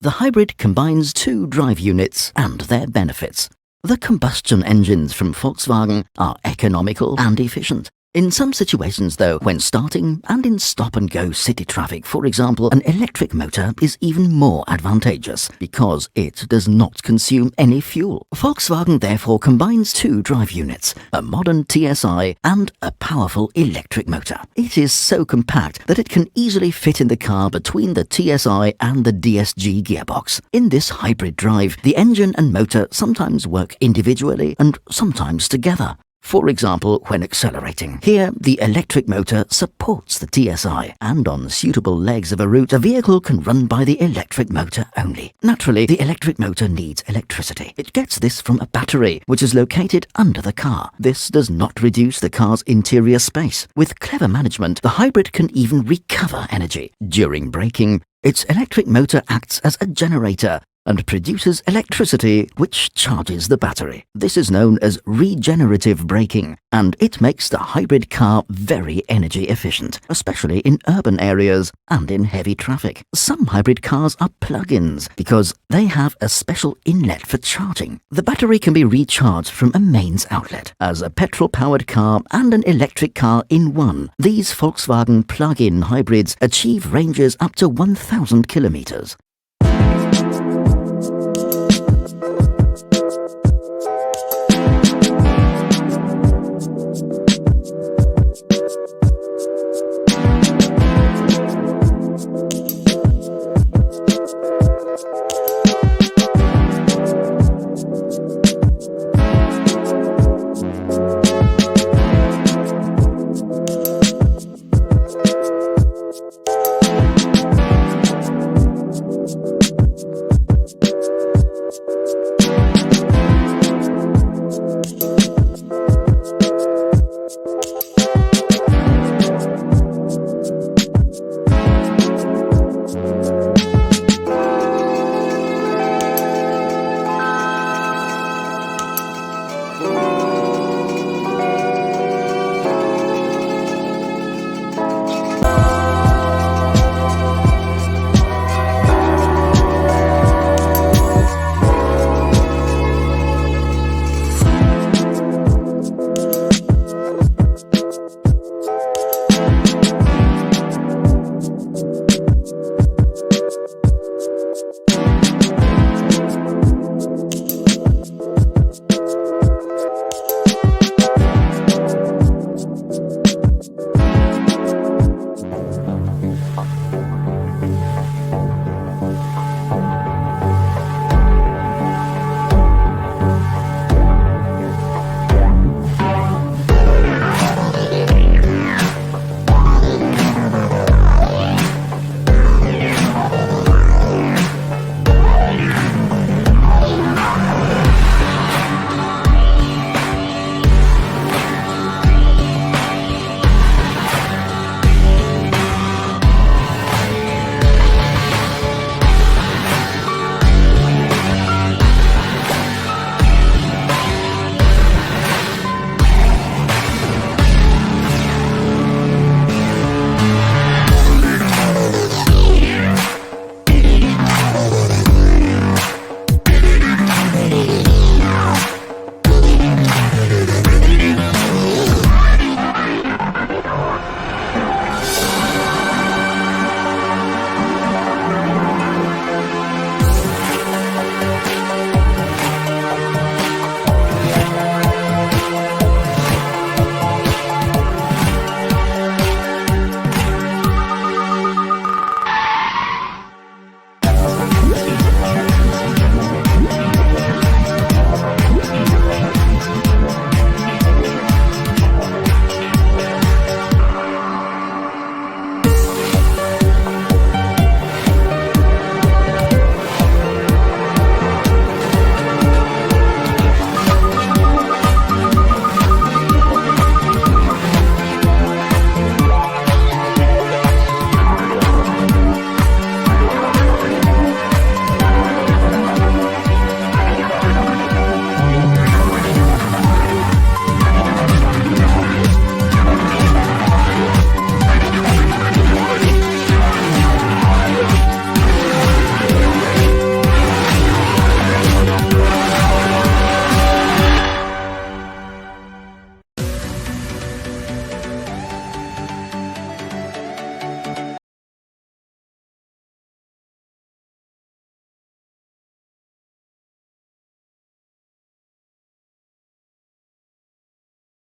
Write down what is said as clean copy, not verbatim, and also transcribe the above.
The hybrid combines two drive units and their benefits. The combustion engines from Volkswagen are economical and efficient. In some situations though, when starting and in stop-and-go city traffic, for example, an electric motor is even more advantageous because it does not consume any fuel. Volkswagen therefore combines two drive units, a modern TSI and a powerful electric motor. It is so compact that it can easily fit in the car between the TSI and the DSG gearbox. In this hybrid drive, the engine and motor sometimes work individually and sometimes together. For example, when accelerating. Here, the electric motor supports the TSI, and on suitable legs of a route, the vehicle can run by the electric motor only. Naturally, the electric motor needs electricity. It gets this from a battery, which is located under the car. This does not reduce the car's interior space. With clever management, the hybrid can even recover energy. During braking, its electric motor acts as a generator and produces electricity which charges the battery. This is known as regenerative braking, and it makes the hybrid car very energy efficient, especially in urban areas and in heavy traffic. Some hybrid cars are plug-ins because they have a special inlet for charging. The battery can be recharged from a mains outlet. As a petrol-powered car and an electric car in one, these Volkswagen plug-in hybrids achieve ranges up to 1,000 kilometers.